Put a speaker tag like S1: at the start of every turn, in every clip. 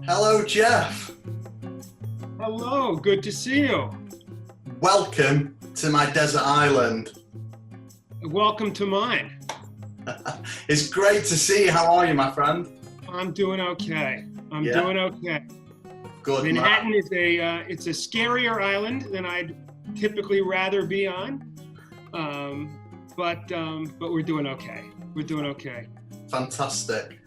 S1: Hello, Geoff.
S2: Hello, good to see you.
S1: Welcome to my desert island.
S2: Welcome to mine.
S1: It's great to see you. How are you, my friend?
S2: I'm doing okay. I'm doing okay.
S1: Good.
S2: Manhattan is it's a scarier island than I'd typically rather be on, but we're doing okay. We're doing okay.
S1: Fantastic.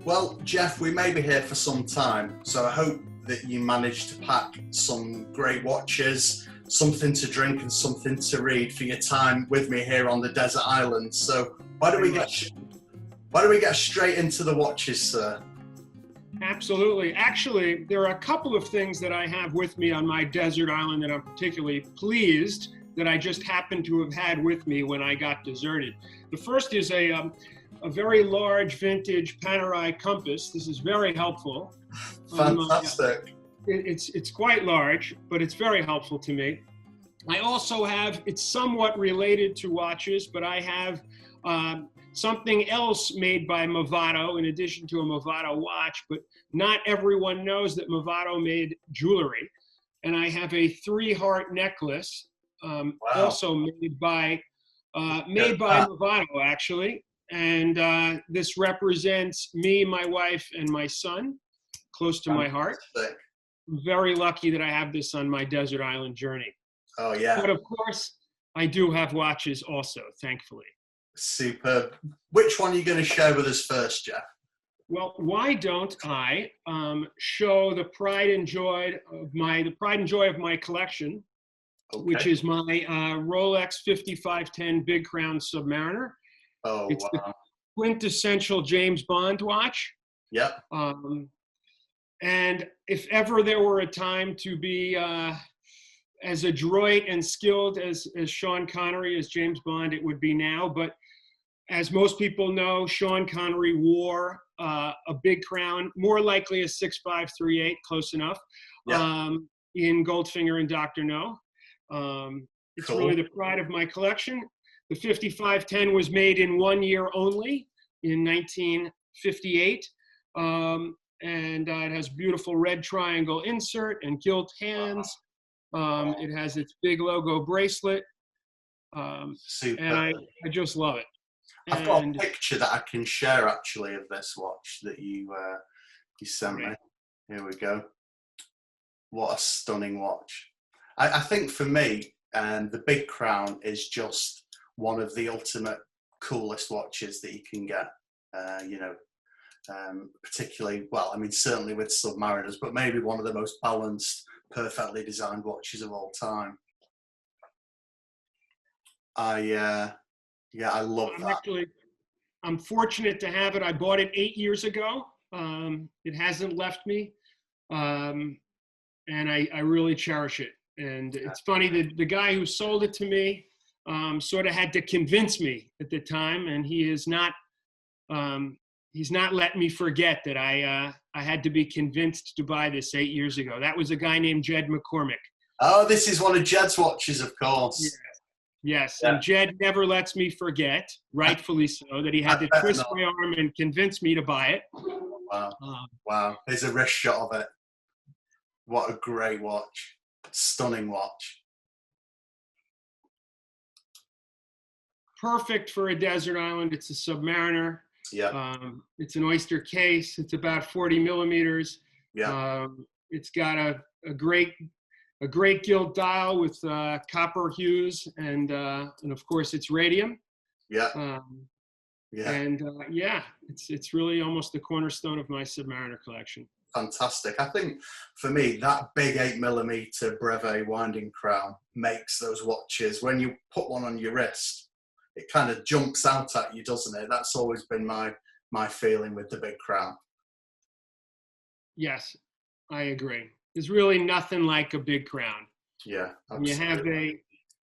S1: Well, Geoff, we may be here for some time, so I hope that you managed to pack some great watches, something to drink and something to read for your time with me here on the desert island. So why don't we get straight into the watches, sir?
S2: Absolutely. Actually, there are a couple of things that I have with me on my desert island that I'm particularly pleased that I just happened to have had with me when I got deserted. The first is a very large vintage Panerai compass. This is very helpful.
S1: Fantastic.
S2: It's quite large, but it's very helpful to me. I also have, it's somewhat related to watches, but I have something else made by Movado in addition to a Movado watch, but not everyone knows that Movado made jewelry. And I have a 3-heart necklace, also made by Movado, actually. And this represents me, my wife, and my son, close to my heart. I'm very lucky that I have this on my desert island journey.
S1: Oh, yeah.
S2: But of course, I do have watches also, thankfully.
S1: Superb. Which one are you going to share with us first, Geoff?
S2: Well, why don't I show the pride and joy of my collection, which is my Rolex 5510 Big Crown Submariner.
S1: Oh,
S2: it's
S1: wow.
S2: the quintessential James Bond watch.
S1: Yep.
S2: And if ever there were a time to be as adroit and skilled as Sean Connery as James Bond, it would be now. But as most people know, Sean Connery wore a Big Crown, more likely a 6538, close enough, in Goldfinger and Dr. No. It's
S1: Cool.
S2: Really the pride of my collection. The 5510 was made in 1 year only, in 1958. And it has beautiful red triangle insert and gilt hands. It has its big logo bracelet.
S1: Super.
S2: And I just love it.
S1: I've got a picture that I can share actually of this watch that you sent me. Here we go. What a stunning watch. I think for me, the Big Crown is just one of the ultimate coolest watches that you can get. Particularly, well, I mean, certainly with Submariners, but maybe one of the most balanced, perfectly designed watches of all time. I love that.
S2: I'm fortunate to have it. I bought it 8 years ago. It hasn't left me, and I really cherish it. And it's funny that the guy who sold it to me sort of had to convince me at the time, and he's not let me forget that I had to be convinced to buy this 8 years ago. That was a guy named Jed McCormick.
S1: Oh, this is one of Jed's watches, of course.
S2: Yes. And Jed never lets me forget, rightfully so, that he had to twist my arm and convince me to buy it.
S1: Wow. Wow. Here's a wrist shot of it. What a great watch. Stunning watch.
S2: Perfect for a desert island. It's a Submariner.
S1: Yeah.
S2: It's an oyster case. It's about 40 millimeters.
S1: Yeah.
S2: It's got a great gilt dial with copper hues and of course it's radium.
S1: Yeah.
S2: It's really almost the cornerstone of my Submariner collection.
S1: Fantastic. I think for me that big 8mm Brevet winding crown makes those watches. When you put one on your wrist, it kind of jumps out at you, doesn't it? That's always been my feeling with the Big Crown.
S2: Yes, I agree. There's really nothing like a Big Crown.
S1: Yeah, absolutely.
S2: When you have a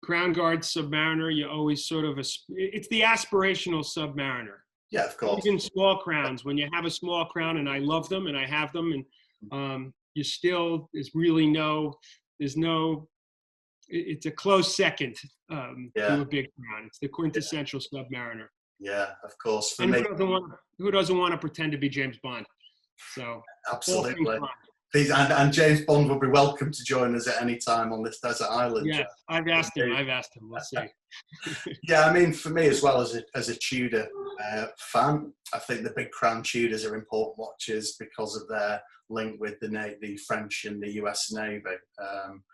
S2: Crown Guard Submariner, you always sort of it's the aspirational Submariner.
S1: Yeah, of course.
S2: Even small crowns, when you have a small crown, and I love them and I have them, and it's a close second to a Big Crown. It's the quintessential Submariner.
S1: Yeah, of course.
S2: Who doesn't want to pretend to be James Bond? So all things
S1: Absolutely.
S2: fun.
S1: And James Bond will be welcome to join us at any time on this desert island.
S2: Yeah,
S1: Jeff.
S2: I've asked him. We'll see.
S1: Yeah, I mean, for me as well as a Tudor fan, I think the Big Crown Tudors are important watches because of their link with the French and the US Navy.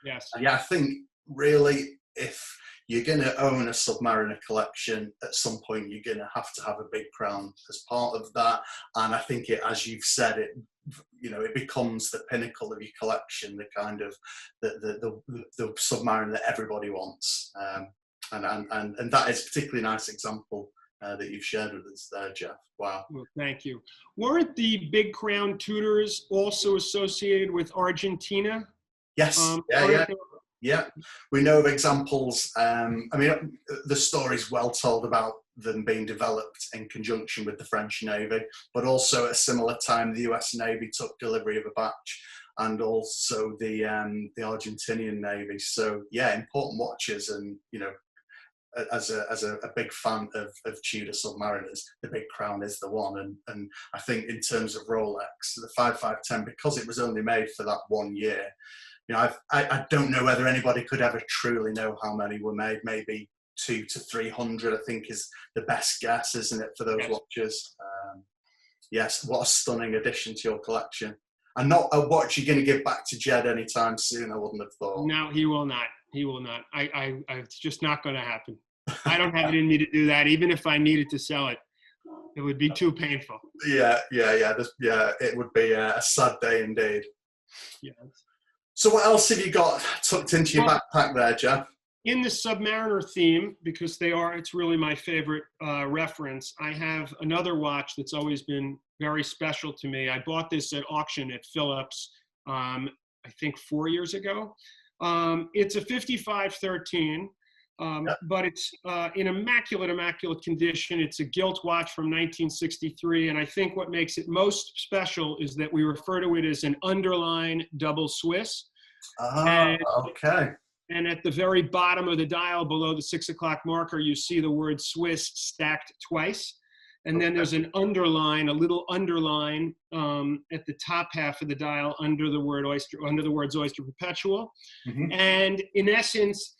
S2: Yes.
S1: And yeah, I think really if you're going to own a Submariner collection, at some point you're going to have a Big Crown as part of that. And I think it, as you've said, it becomes the pinnacle of your collection, the kind of the Submariner that everybody wants. And that is a particularly nice example that you've shared with us there, Geoff. Wow.
S2: Well, thank you. Weren't the Big Crown Tudors also associated with Argentina?
S1: Yes. Yeah. We know of examples. I mean, the story's well told about them being developed in conjunction with the French Navy, but also at a similar time, the US Navy took delivery of a batch, and also the Argentinian Navy. So yeah, important watches, and as a big fan of Tudor submariners, the Big Crown is the one. And I think in terms of Rolex, the 5510, because it was only made for that 1 year, I don't know whether anybody could ever truly know how many were made. Maybe 200 to 300, I think, is the best guess, isn't it, for those watches? Yes, what a stunning addition to your collection. And not a watch you're going to give back to Jed anytime soon, I wouldn't have thought.
S2: No, he will not. He will not. It's just not going to happen. I don't have it in me to do that. Even if I needed to sell it, it would be too painful.
S1: Yeah. It would be a sad day indeed.
S2: Yes.
S1: So what else have you got tucked into your backpack there, Geoff?
S2: In the Submariner theme, because it's really my favorite reference, I have another watch that's always been very special to me. I bought this at auction at Phillips, I think 4 years ago. It's a 5513, but it's in immaculate condition. It's a gilt watch from 1963, and I think what makes it most special is that we refer to it as an underline double Swiss.
S1: Okay.
S2: And at the very bottom of the dial below the 6 o'clock marker, you see the word Swiss stacked twice. And then there's a little underline at the top half of the dial under the words Oyster Perpetual. Mm-hmm. And in essence,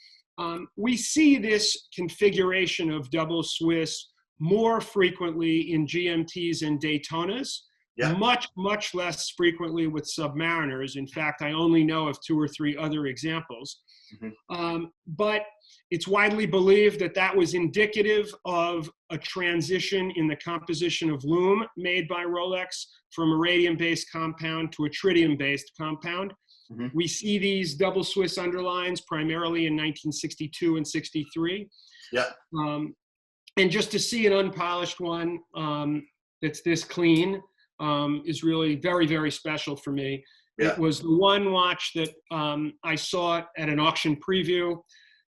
S2: we see this configuration of double Swiss more frequently in GMTs and Daytonas. Yeah. Much less frequently with Submariners. In fact, I only know of 2 or 3 other examples. Mm-hmm. But it's widely believed that was indicative of a transition in the composition of lume made by Rolex from a radium-based compound to a tritium-based compound. Mm-hmm. We see these double Swiss underlines primarily in 1962 and 63. Yeah. And just to see an unpolished one that's this clean is really very, very special for me. Yeah. It was the one watch that I saw it at an auction preview,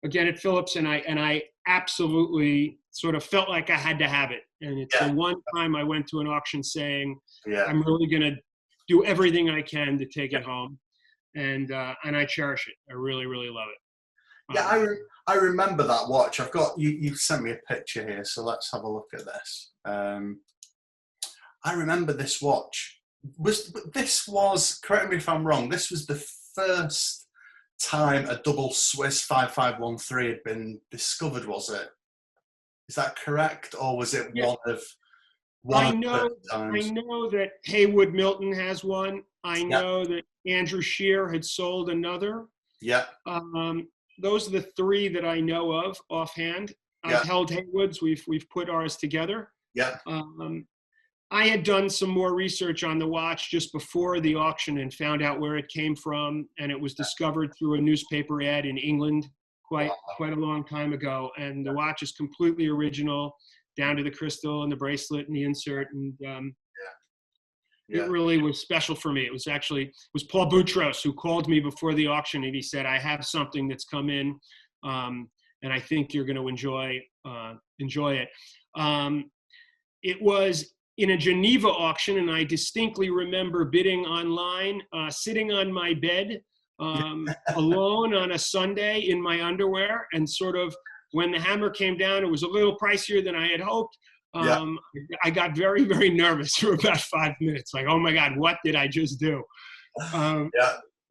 S2: again at Phillips, and I absolutely sort of felt like I had to have it. And it's the one time I went to an auction saying, I'm really going to do everything I can to take it home, and I cherish it. I really, really love it.
S1: Yeah, I remember that watch. I've got you sent me a picture here, so let's have a look at this. I remember this watch. This was, correct me if I'm wrong, this was the first time a double Swiss 5513 had been discovered, was it? Is that correct? Or was it one
S2: I
S1: of
S2: know,
S1: the times?
S2: I know that Haywood Milton has one. I know that Andrew Shear had sold another. Yeah. Those are the 3 that I know of offhand. I've held Haywood's. We've put ours together. Yeah. I had done some more research on the watch just before the auction and found out where it came from, and it was discovered through a newspaper ad in England quite a long time ago. And the watch is completely original, down to the crystal and the bracelet and the insert, and it really was special for me. It was Paul Boutros who called me before the auction, and he said, I have something that's come in, and I think you're going to enjoy it. It was in a Geneva auction, and I distinctly remember bidding online, sitting on my bed alone on a Sunday in my underwear, and sort of when the hammer came down, it was a little pricier than I had hoped.
S1: Yeah.
S2: I got very, very nervous for about 5 minutes. Like, oh my God, what did I just do?
S1: Yeah.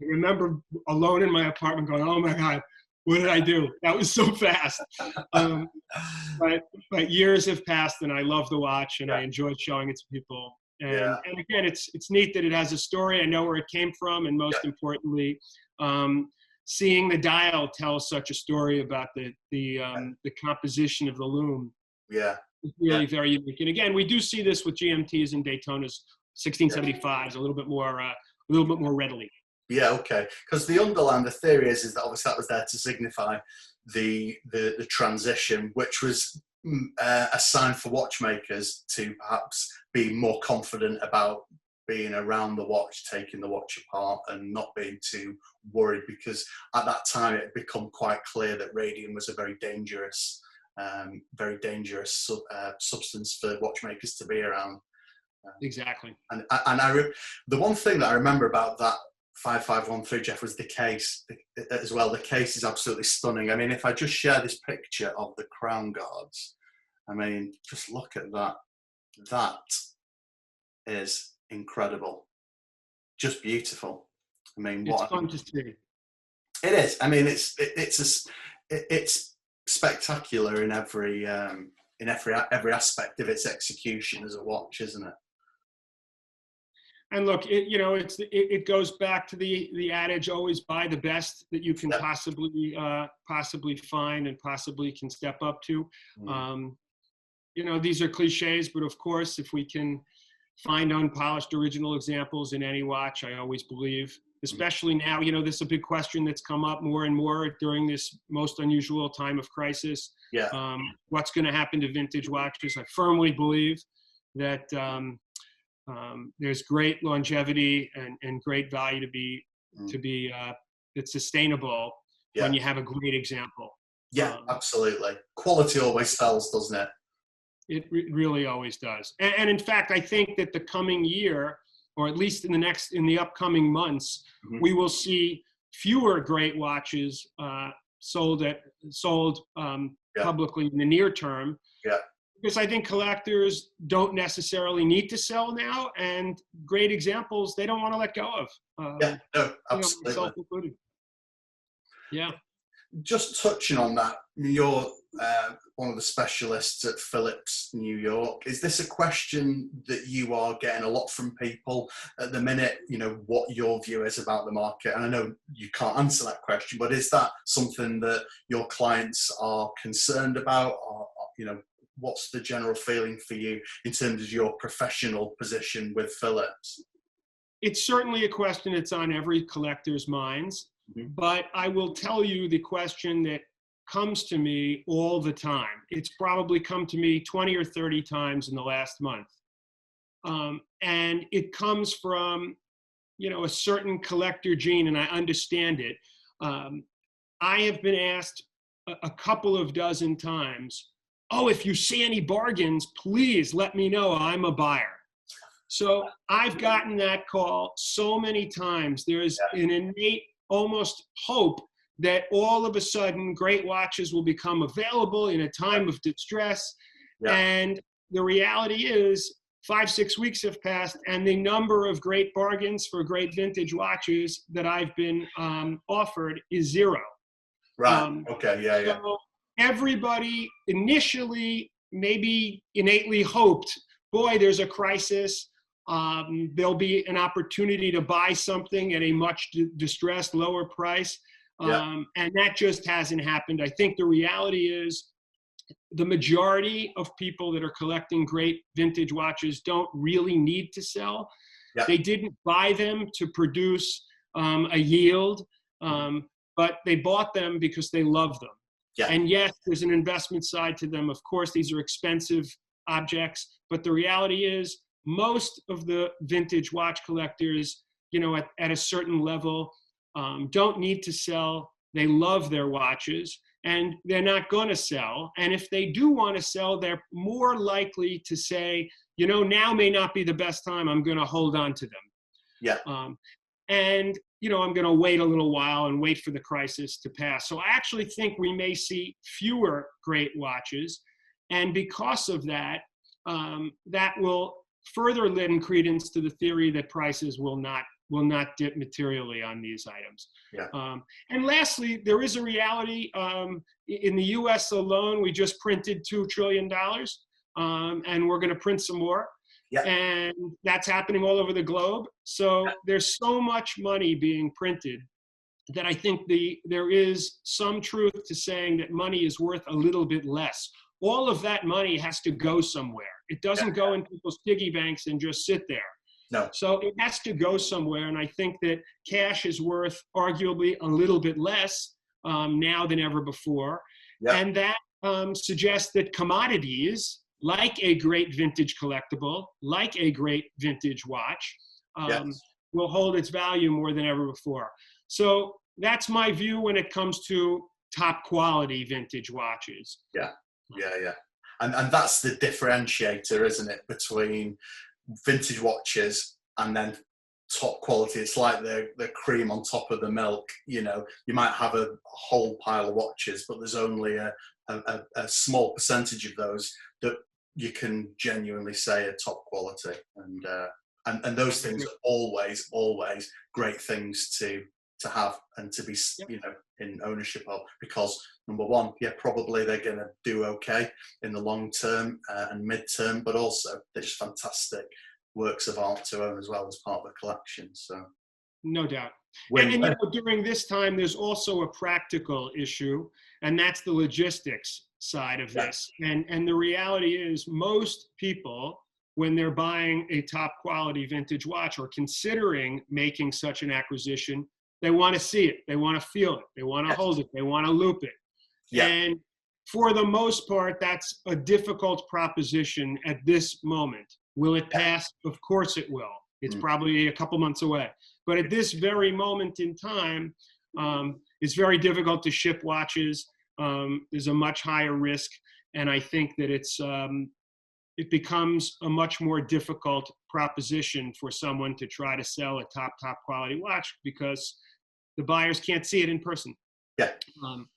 S2: I remember alone in my apartment going, oh my God, what did I do? That was so fast. But years have passed, and I love the watch, and I enjoy showing it to people. And again, it's neat that it has a story. I know where it came from, and most importantly, seeing the dial tell such a story about the composition of the loom.
S1: Yeah.
S2: It's really very unique. And again, we do see this with GMTs and Daytonas 1675s a little bit more readily.
S1: Yeah, okay. Because the underlying theory is that obviously that was there to signify the transition, which was a sign for watchmakers to perhaps be more confident about being around the watch, taking the watch apart, and not being too worried, because at that time it had become quite clear that radium was a very dangerous substance for watchmakers to be around.
S2: Exactly.
S1: And the one thing that I remember about that 5513, Geoff, was the case as well. The case is absolutely stunning. I mean, if I just share this picture of the crown guards, I mean, just look at that. That is incredible. Just beautiful. I mean,
S2: it's fun to see.
S1: It is. I mean, it's spectacular in every aspect of its execution as a watch, isn't it?
S2: And look, it goes back to the adage: always buy the best that you can possibly find and possibly can step up to. These are cliches, but of course, if we can find unpolished original examples in any watch, I always believe, especially now, this is a big question that's come up more and more during this most unusual time of crisis. What's going to happen to vintage watches? I firmly believe that there's great longevity and great value to be that's sustainable when you have a great example.
S1: Yeah, absolutely. Quality always sells, doesn't it?
S2: It really always does. And in fact, I think that the coming year, or at least in the upcoming months, we will see fewer great watches sold publicly in the near term.
S1: Yeah.
S2: Because I think collectors don't necessarily need to sell now, and great examples they don't want to let go of.
S1: No, absolutely.
S2: Myself included. Yeah.
S1: Just touching on that, you're one of the specialists at Phillips New York. Is this a question that you are getting a lot from people at the minute? What your view is about the market? And I know you can't answer that question, but is that something that your clients are concerned about? Or what's the general feeling for you in terms of your professional position with Phillips?
S2: It's certainly a question that's on every collector's minds, but I will tell you the question that comes to me all the time. It's probably come to me 20 or 30 times in the last month. And it comes from, a certain collector gene, and I understand it. I have been asked a couple of dozen times, oh, if you see any bargains, please let me know. I'm a buyer. So I've gotten that call so many times. There's an innate almost hope that all of a sudden great watches will become available in a time of distress. And the reality is 5-6 weeks have passed, and the number of great bargains for great vintage watches that I've been offered is zero.
S1: Right. Okay. Yeah.
S2: So everybody initially maybe innately hoped, boy, there's a crisis. There'll be an opportunity to buy something at a much distressed, lower price. And that just hasn't happened. I think the reality is the majority of people that are collecting great vintage watches don't really need to sell. They didn't buy them to produce a yield, but they bought them because they love them. And yes, there's an investment side to them. Of course, these are expensive objects, but the reality is most of the vintage watch collectors, at a certain level, don't need to sell. They love their watches, and they're not going to sell. And if they do want to sell, they're more likely to say, now may not be the best time. I'm going to hold on to them. And I'm going to wait a little while and wait for the crisis to pass. So I actually think we may see fewer great watches. And because of that, that will further lend credence to the theory that prices will not dip materially on these items.
S1: Yeah.
S2: And lastly, there is a reality. In the US alone, we just printed $2 trillion, and we're going to print some more.
S1: Yeah.
S2: And that's happening all over the globe. So there's so much money being printed that I think there is some truth to saying that money is worth a little bit less. All of that money has to go somewhere. It doesn't go in people's piggy banks and just sit there.
S1: No.
S2: So it has to go somewhere, and I think that cash is worth arguably a little bit less now than ever before.
S1: Yeah.
S2: And that suggests that commodities, like a great vintage collectible, like a great vintage watch, will hold its value more than ever before. So that's my view when it comes to top quality vintage watches.
S1: Yeah. And that's the differentiator, isn't it, between vintage watches and then top quality. It's like the cream on top of the milk. You know, you might have a whole pile of watches, but there's only a small percentage of those that you can genuinely say are top quality. And those things are always great things to have and to be, you know, in ownership of, because number one, probably they're going to do okay in the long term and mid-term, but also they're just fantastic works of art to own as well as part of the collection. So
S2: no doubt. And you know, during this time, there's also a practical issue, and that's the logistics side of this. And the reality is most people, when they're buying a top quality vintage watch or considering making such an acquisition, they want to see it, they want to feel it, they want to hold it, they want to loop it. Yeah. And for the most part, that's a difficult proposition at this moment. Will it pass? Of course it will. It's probably a couple months away. But at this very moment in time, it's very difficult to ship watches. There's a much higher risk. And I think that it becomes a much more difficult proposition for someone to try to sell a top quality watch because the buyers can't see it in person.
S1: Yeah.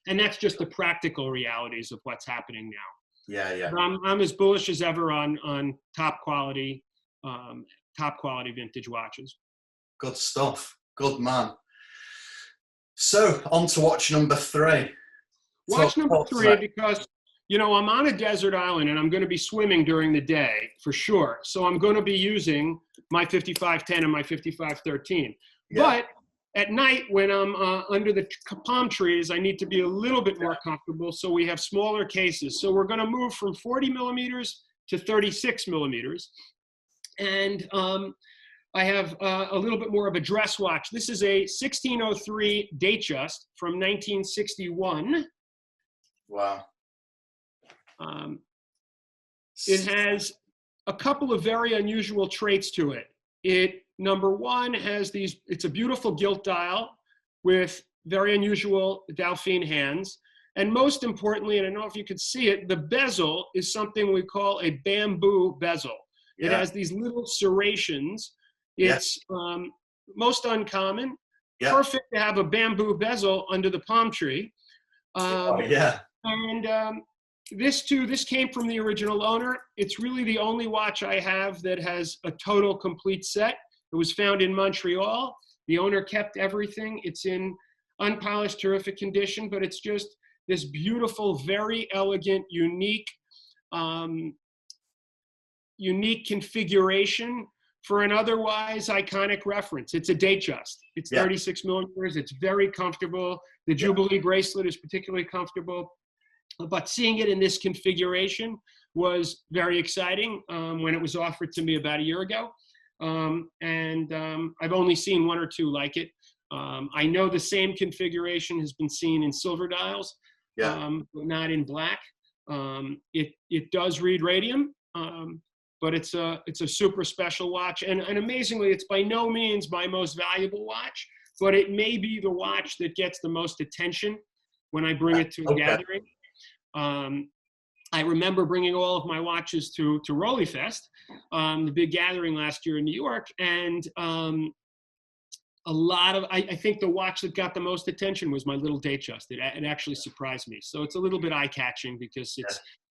S2: And that's just the practical realities of what's happening now.
S1: Yeah.
S2: But I'm as bullish as ever on top quality vintage watches.
S1: Good stuff. Good man. So on to watch number 3.
S2: Watch number 3, because you know, I'm on a desert island and I'm going to be swimming during the day for sure. So I'm going to be using my 5510 and my 5513. Yeah. But at night when I'm under the palm trees, I need to be a little bit more comfortable. So we have smaller cases. So we're going to move from 40 millimeters to 36 millimeters. And I have a little bit more of a dress watch. This is a 1603 Datejust from 1961.
S1: Wow.
S2: It has a couple of very unusual traits to it. Number one, it's a beautiful gilt dial with very unusual Delphine hands. And most importantly, and I don't know if you could see it, the bezel is something we call a bamboo bezel. Yeah. It has these little serrations. It's most uncommon. Yeah. Perfect to have a bamboo bezel under the palm tree. And this came from the original owner. It's really the only watch I have that has a total complete set. It was found in Montreal. The owner kept everything. It's in unpolished, terrific condition, but it's just this beautiful, very elegant, unique configuration for an otherwise iconic reference. It's a Datejust. It's 36 millimeters. It's very comfortable. The Jubilee bracelet is particularly comfortable. But seeing it in this configuration was very exciting when it was offered to me about a year ago. I've only seen one or two like it. I know the same configuration has been seen in silver dials, but not in black. It does read radium, but it's a super special watch. And amazingly, it's by no means my most valuable watch, but it may be the watch that gets the most attention when I bring it to a gathering. I remember bringing all of my watches to Rolex Fest, the big gathering last year in New York, and I think the watch that got the most attention was my little Datejust. It actually surprised me. So it's a little bit eye-catching because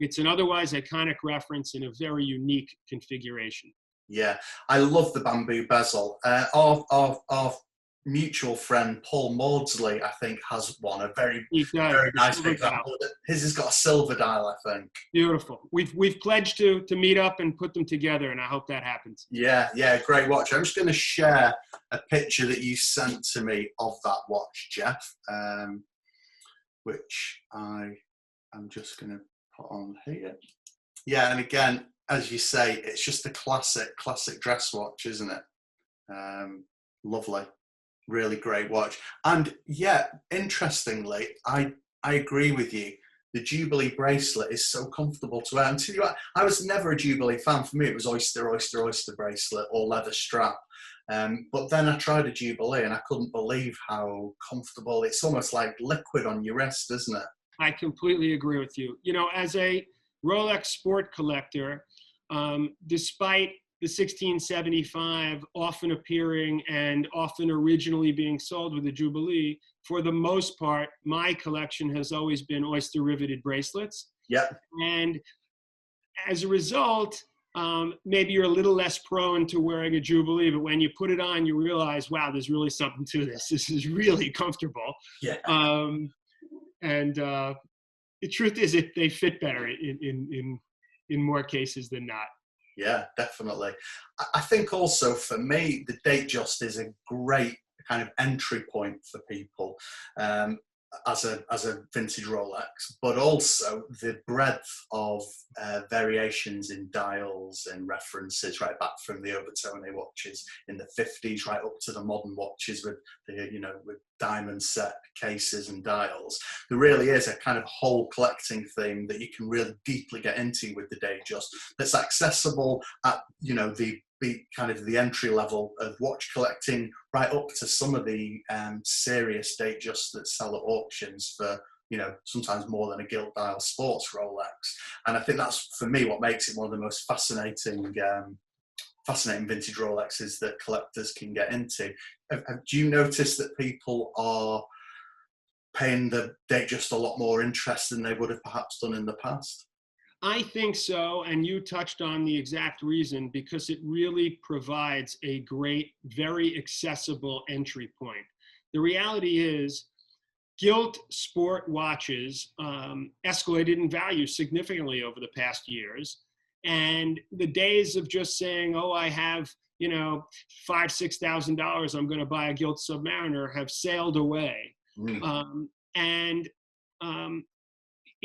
S2: It's an otherwise iconic reference in a very unique configuration.
S1: Yeah, I love the bamboo bezel. Our mutual friend Paul Maudsley, I think, has one, a very,
S2: He does.
S1: very
S2: The
S1: nice
S2: silver dial.
S1: example. His has got a silver dial, I think.
S2: Beautiful. We've pledged to meet up and put them together, and I hope that happens.
S1: Yeah, great watch. I'm just going to share a picture that you sent to me of that watch, Geoff, which I am just going to put on here. Yeah, and again, as you say, it's just a classic dress watch, isn't it? Lovely, really great watch. And yeah, interestingly, I agree with you. The Jubilee bracelet is so comfortable to wear. And to you, I was never a Jubilee fan. For me, it was oyster bracelet or leather strap. But then I tried a Jubilee and I couldn't believe how comfortable. It's almost like liquid on your wrist, isn't it?
S2: I completely agree with you. You know, as a Rolex sport collector, despite the 1675 often appearing and often originally being sold with the Jubilee, for the most part, my collection has always been oyster riveted bracelets.
S1: Yeah.
S2: And as a result, maybe you're a little less prone to wearing a Jubilee, but when you put it on, you realize, wow, there's really something to this. This is really comfortable.
S1: Yeah.
S2: And the truth is, they fit better in more cases than not.
S1: Yeah, definitely. I think also for me, the Datejust is a great kind of entry point for people as a vintage Rolex, but also the breadth of variations in dials and references, right back from the Overtone watches in the 50s, right up to the modern watches with with diamond set cases and dials. There really is a kind of whole collecting theme that you can really deeply get into with the Datejust. That's accessible at the kind of the entry level of watch collecting, right up to some of the serious Datejusts that sell at auctions for sometimes more than a gilt dial sports Rolex. And I think that's, for me, what makes it one of the most fascinating vintage Rolexes that collectors can get into. Do you notice that people are paying the Datejust a lot more interest than they would have perhaps done in the past?
S2: I think so, and you touched on the exact reason, because it really provides a great, very accessible entry point. The reality is, gilt sport watches escalated in value significantly over the past years, and the days of just saying, oh, I have $5,000-6,000, I'm going to buy a gilt Submariner, have sailed away.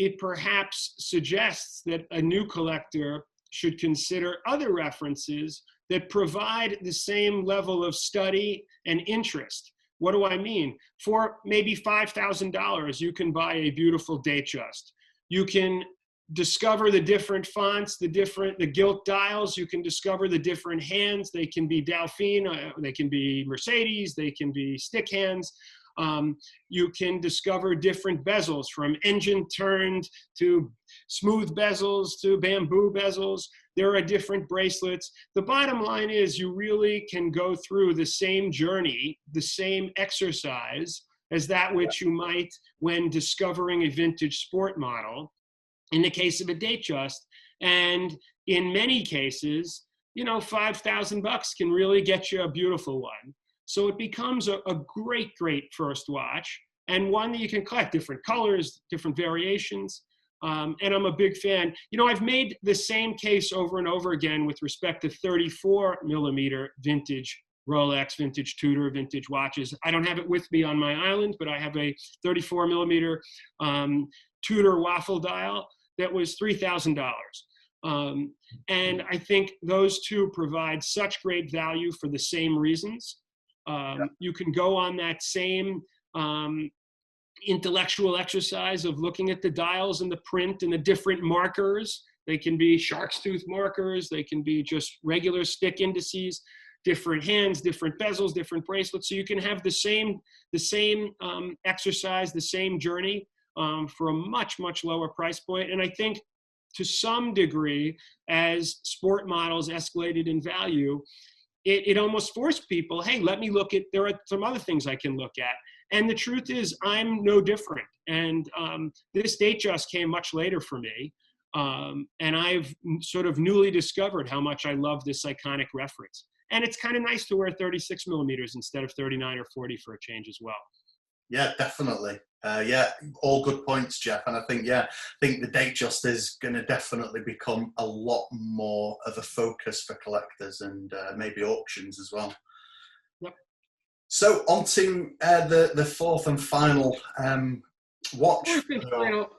S2: It perhaps suggests that a new collector should consider other references that provide the same level of study and interest. What do I mean? For maybe $5,000, you can buy a beautiful Datejust. You can discover the different fonts, the gilt dials. You can discover the different hands. They can be Dauphine, they can be Mercedes, they can be stick hands. You can discover different bezels, from engine turned to smooth bezels to bamboo bezels. There are different bracelets. The bottom line is, you really can go through the same journey, the same exercise as that which you might when discovering a vintage sport model in the case of a Datejust. And in many cases, $5,000 can really get you a beautiful one. So it becomes a great, great first watch, and one that you can collect, different colors, different variations. And I'm a big fan. I've made the same case over and over again with respect to 34 millimeter vintage Rolex, vintage Tudor, vintage watches. I don't have it with me on my island, but I have a 34 millimeter Tudor waffle dial that was $3,000. And I think those two provide such great value for the same reasons. You can go on that same intellectual exercise of looking at the dials and the print and the different markers. They can be shark's tooth markers. They can be just regular stick indices, different hands, different bezels, different bracelets. So you can have the same exercise, the same journey for a much, much lower price point. And I think to some degree, as sport models escalated in value, it almost forced people, hey, let me look at, there are some other things I can look at. And the truth is, I'm no different. And this Datejust came much later for me. And I've sort of newly discovered how much I love this iconic reference. And it's kind of nice to wear 36 millimeters instead of 39 or 40 for a change as well.
S1: Yeah, definitely. Yeah, all good points, Geoff. And I think, I think the Datejust is going to definitely become a lot more of a focus for collectors and maybe auctions as well.
S2: Yep.
S1: So on to the fourth and final watch.
S2: Fourth and final.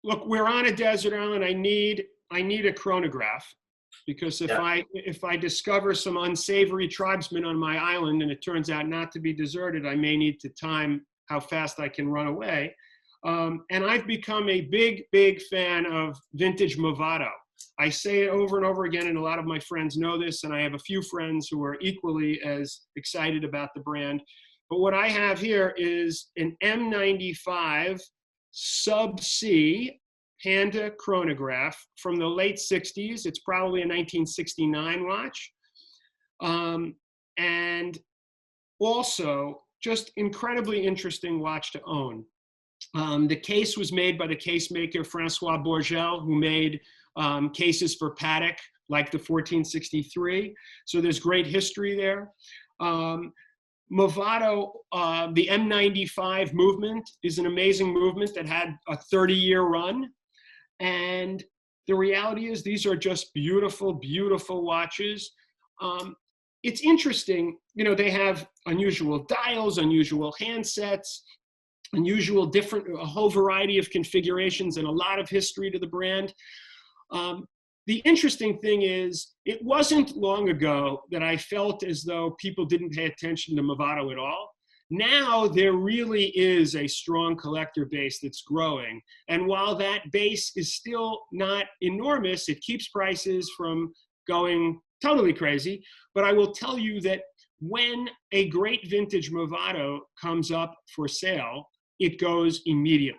S2: Look, we're on a desert island. I need a chronograph, because if I discover some unsavory tribesmen on my island and it turns out not to be deserted, I may need to time how fast I can run away. And I've become a big fan of vintage Movado. I say it over and over again, and a lot of my friends know this, and I have a few friends who are equally as excited about the brand. But what I have here is an M95 Sub-C Panda chronograph from the late 60s. It's probably a 1969 watch. And also, just incredibly interesting watch to own. The case was made by the case maker Francois Bourgel, who made cases for Patek, like the 1463. So there's great history there. Movado, the M95 movement is an amazing movement that had a 30-year run. And the reality is these are just beautiful, beautiful watches. It's interesting, they have unusual dials, unusual handsets, unusual a whole variety of configurations, and a lot of history to the brand. The interesting thing is, it wasn't long ago that I felt as though people didn't pay attention to Movado at all. Now there really is a strong collector base that's growing. And while that base is still not enormous, it keeps prices from going totally crazy. But I will tell you that when a great vintage Movado comes up for sale, it goes immediately.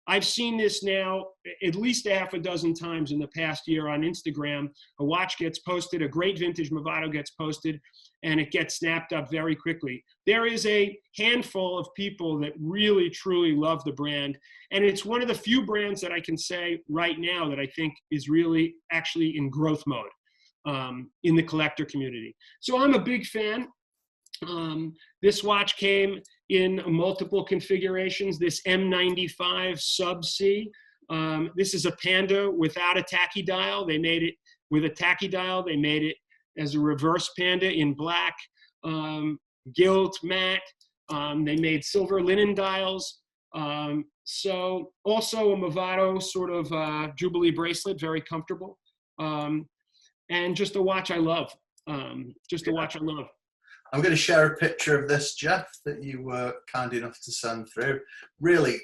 S2: I've seen this now at least a half a dozen times in the past year on Instagram. A watch gets posted, a great vintage Movado gets posted, and it gets snapped up very quickly. There is a handful of people that really, truly love the brand. And it's one of the few brands that I can say right now that I think is really actually in growth mode in the collector community. So I'm a big fan. This watch came in multiple configurations. This M95 Sub-C. This is a Panda without a tachydial. They made it with a tachydial. They made it as a reverse Panda in black, gilt, matte. They made silver linen dials. So also a Movado sort of Jubilee bracelet, very comfortable. And just a watch I love. A watch I love.
S1: I'm going to share a picture of this, Geoff, that you were kind enough to send through. Really,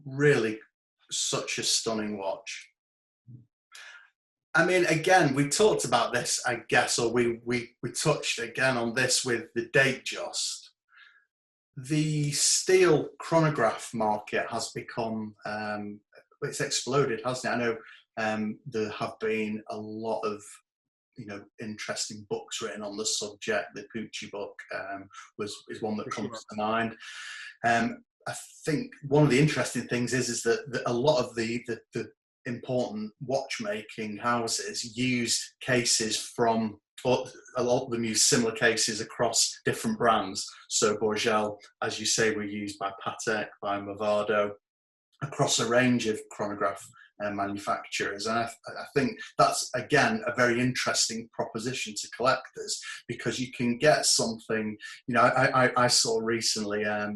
S1: really such a stunning watch. I mean, again, we talked about this, I guess, or we touched again on this with the Datejust. The steel chronograph market has become, it's exploded, hasn't it? I know there have been a lot of interesting books written on the subject. The Pucci book is one that comes to mind. I think one of the interesting things is that a lot of the important watchmaking houses use cases from, or a lot of them use similar cases across different brands. So Bourgel, as you say, were used by Patek, by Movado, across a range of chronograph manufacturers. And I think that's, again, a very interesting proposition to collectors, because you can get something, I saw recently a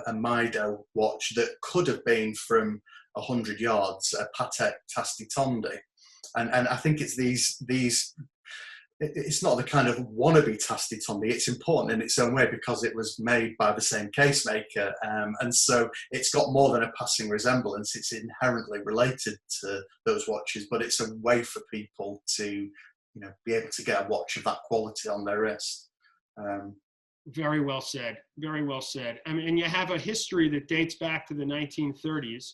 S1: Mido watch that could have been from 100 yards, a Patek Tasti Tondi. And I think it's these it's not the kind of wannabe Tasti Tondi. It's important in its own way because it was made by the same case maker, and so it's got more than a passing resemblance. It's inherently related to those watches, but it's a way for people to, be able to get a watch of that quality on their wrist.
S2: Very well said. Very well said. I mean, and you have a history that dates back to the 1930s.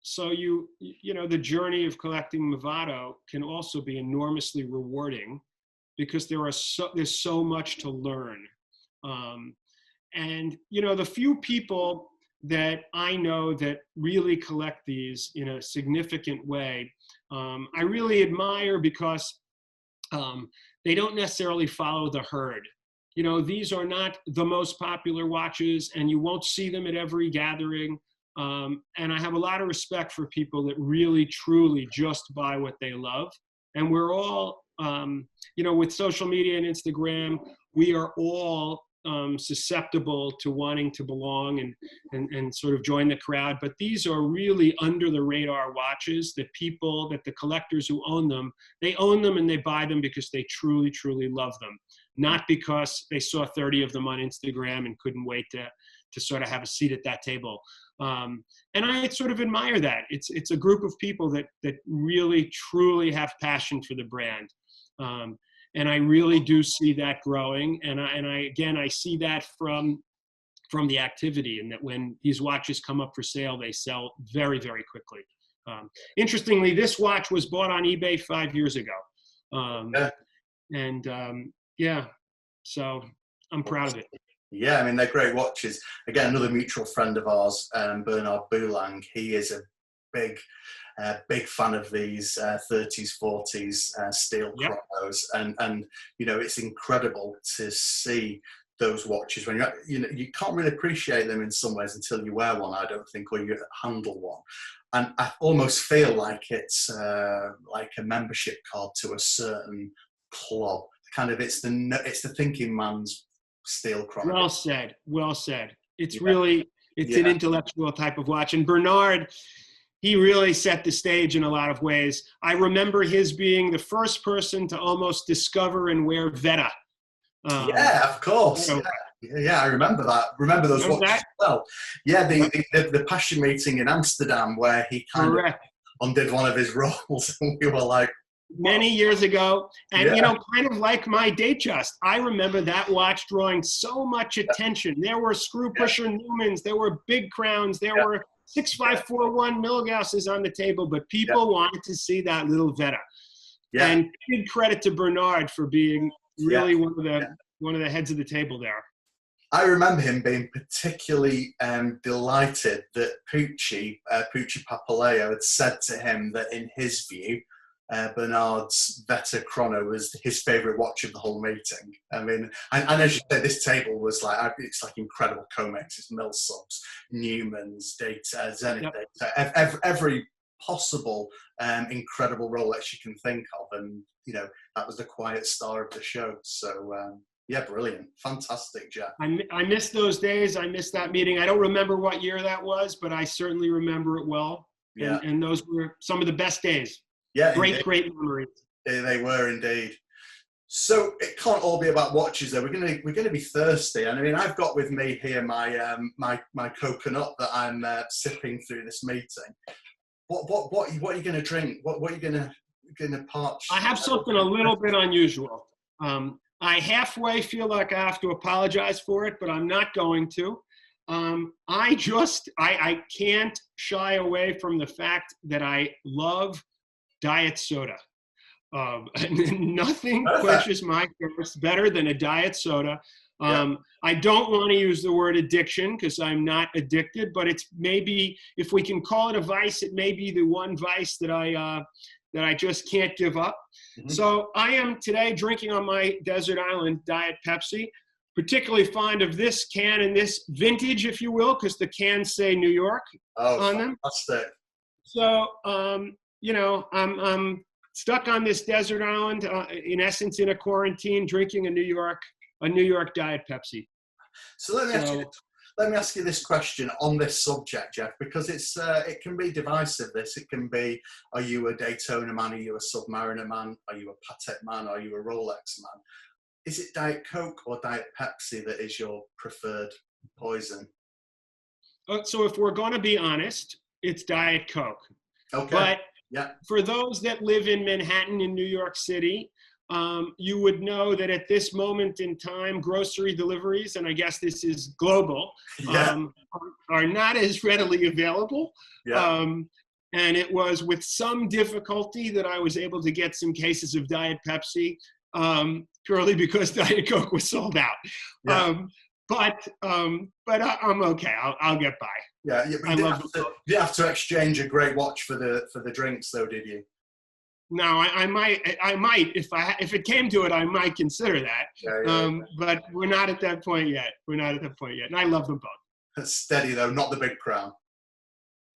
S2: So the journey of collecting Movado can also be enormously rewarding, because there's so much to learn. And the few people that I know that really collect these in a significant way, I really admire because they don't necessarily follow the herd. You know, these are not the most popular watches, and you won't see them at every gathering. And I have a lot of respect for people that really, truly just buy what they love. And we're all, you know, with social media and Instagram, we are all susceptible to wanting to belong and sort of join the crowd. But these are really under the radar watches that people, that the collectors who own them, they own them and they buy them because they truly, truly love them. Not because they saw 30 of them on Instagram and couldn't wait to sort of have a seat at that table. And I sort of admire that. It's a group of people that really, truly have passion for the brand. And I really do see that growing. And I see that from the activity, and that when these watches come up for sale, they sell very, very quickly. Interestingly, this watch was bought on eBay 5 years ago. Yeah, so I'm proud of it.
S1: Yeah, I mean, they're great watches. Again, another mutual friend of ours, Bernard Boulang, he is a big fan of these 30s, 40s steel chronos. And, you know, it's incredible to see those watches when you can't really appreciate them in some ways until you wear one, I don't think, or you handle one. And I almost feel like it's like a membership card to a certain club. Kind of, it's the thinking man's steel chrono.
S2: Well said. Well said. It's really, it's an intellectual type of watch. And Bernard, he really set the stage in a lot of ways. I remember his being the first person to almost discover and wear Veta.
S1: Yeah, of course. Yeah, I remember that. Remember those watches as well. Yeah, the passion meeting in Amsterdam where he kind of undid one of his rolls, and we were like,
S2: many years ago. And, you know, kind of like my Datejust, I remember that watch drawing so much attention. There were screw pusher Newmans, there were Big Crowns, there were 6541 Milgaus's on the table, but people wanted to see that little Veta. And big credit to Bernard for being really one of the heads of the table there.
S1: I remember him being particularly delighted that Pucci Papaleo had said to him that in his view, Bernard's Veta Chrono was his favourite watch of the whole meeting. I mean, and as you say, this table was like, it's like incredible Comexes, Milsubs, Newmans, Data, Zenith Data, every possible incredible Rolex you can think of. And, you know, that was the quiet star of the show. So, yeah, brilliant. Fantastic, Geoff.
S2: I miss those days. I miss that meeting. I don't remember what year that was, but I certainly remember it well.
S1: Yeah.
S2: And those were some of the best days.
S1: Yeah,
S2: great memories.
S1: They were indeed. So it can't all be about watches, though. We're gonna be thirsty, and I mean, I've got with me here my my coconut that I'm sipping through this meeting. What are you gonna drink? What are you gonna parch?
S2: I have something a little bit unusual. I halfway feel like I have to apologize for it, but I'm not going to. I can't shy away from the fact that I love diet soda. Nothing quenches my thirst better than a diet soda. I don't want to use the word addiction because I'm not addicted, but it's maybe, if we can call it a vice, it may be the one vice that I just can't give up. So I am today drinking on my desert island Diet Pepsi. Particularly fond of this can and this vintage, if you will, because the cans say New York on them.
S1: Fantastic.
S2: So, you know, I'm stuck on this desert island, in essence, in a quarantine, drinking a New York Diet Pepsi.
S1: So let me ask you this question on this subject, Geoff, because it can be divisive. It can be: are you a Daytona man? Are you a Submariner man? Are you a Patek man? Are you a Rolex man? Is it Diet Coke or Diet Pepsi that is your preferred poison?
S2: So if we're going to be honest, it's Diet Coke.
S1: Okay.
S2: But for those that live in Manhattan in New York City, you would know that at this moment in time, grocery deliveries, and I guess this is global, are not as readily available. And it was with some difficulty that I was able to get some cases of Diet Pepsi, purely because Diet Coke was sold out. But I'm okay. I'll get by.
S1: Yeah, but
S2: I love them both.
S1: you didn't have to exchange a great watch for the drinks, though, did you?
S2: No, I might if it came to it, I might consider that.
S1: Yeah.
S2: But we're not at that point yet. And I love them both.
S1: Steady though, not the Big Crown.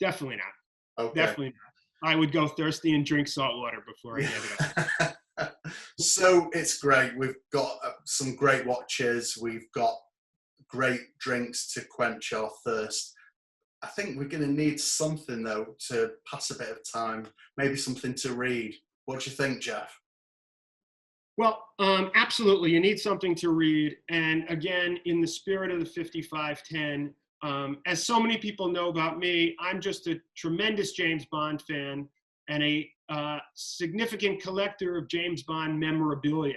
S2: Definitely not.
S1: Okay.
S2: Definitely not. I would go thirsty and drink salt water before I get it up.
S1: So it's great. We've got some great watches. We've got great drinks to quench our thirst. I think we're going to need something though to pass a bit of time. Maybe something to read. What do you think, Geoff?
S2: Well, absolutely. You need something to read. And again, in the spirit of the 5510, as so many people know about me, I'm just a tremendous James Bond fan and a significant collector of James Bond memorabilia.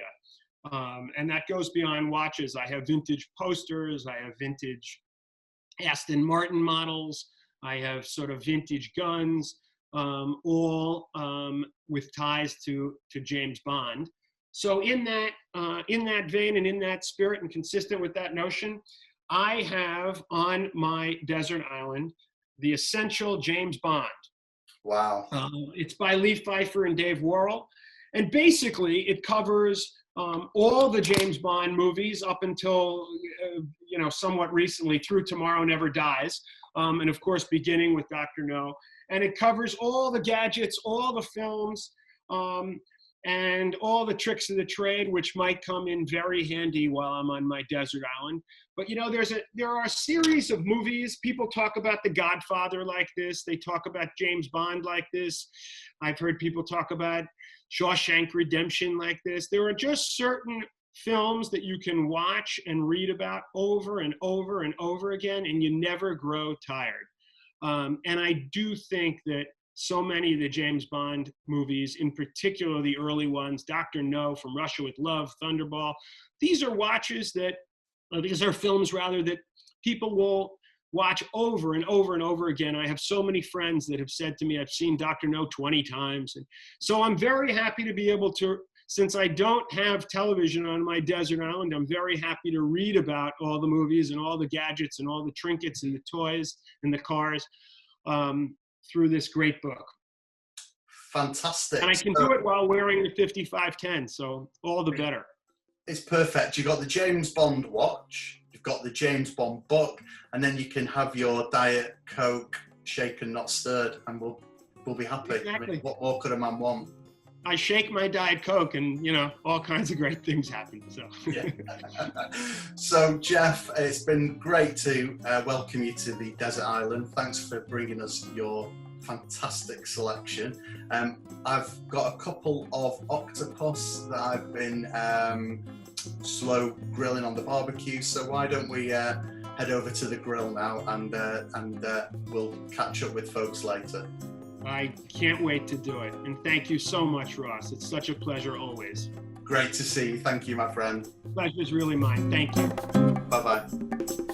S2: And that goes beyond watches. I have vintage posters. I have vintage Aston Martin models. I have sort of vintage guns, all with ties to James Bond. So in that vein and in that spirit and consistent with that notion, I have on my desert island the Essential James Bond.
S1: Wow.
S2: It's by Lee Pfeiffer and Dave Worrell. And basically it covers all the James Bond movies up until, somewhat recently through Tomorrow Never Dies. And of course, beginning with Dr. No. And it covers all the gadgets, all the films, and all the tricks of the trade, which might come in very handy while I'm on my desert island. But there are a series of movies. People talk about The Godfather like this. They talk about James Bond like this. I've heard people talk about Shawshank Redemption like this. There are just certain films that you can watch and read about over and over and over again, and you never grow tired. And I do think that so many of the James Bond movies, in particular the early ones, Dr. No, From Russia with Love, Thunderball, these are films that people will watch over and over and over again. I have so many friends that have said to me, I've seen Dr. No 20 times. And so I'm very happy to be able to, since I don't have television on my desert island, I'm very happy to read about all the movies and all the gadgets and all the trinkets and the toys and the cars through this great book.
S1: Fantastic.
S2: And I can do it while wearing the 5510, so all the better.
S1: It's perfect. You've got the James Bond watch, you've got the James Bond book, and then you can have your Diet Coke shaken, not stirred, and we'll be happy.
S2: Exactly.
S1: I mean, what more could a man want?
S2: I shake my Diet Coke and, all kinds of great things happen. So,
S1: yeah. So, Geoff, it's been great to welcome you to the desert island. Thanks for bringing us your fantastic selection. I've got a couple of octopus that I've been slow grilling on the barbecue. So why don't we head over to the grill now and we'll catch up with folks later.
S2: I can't wait to do it. And thank you so much, Ross. It's such a pleasure always.
S1: Great to see you. Thank you, my friend.
S2: Pleasure's really mine. Thank you.
S1: Bye-bye.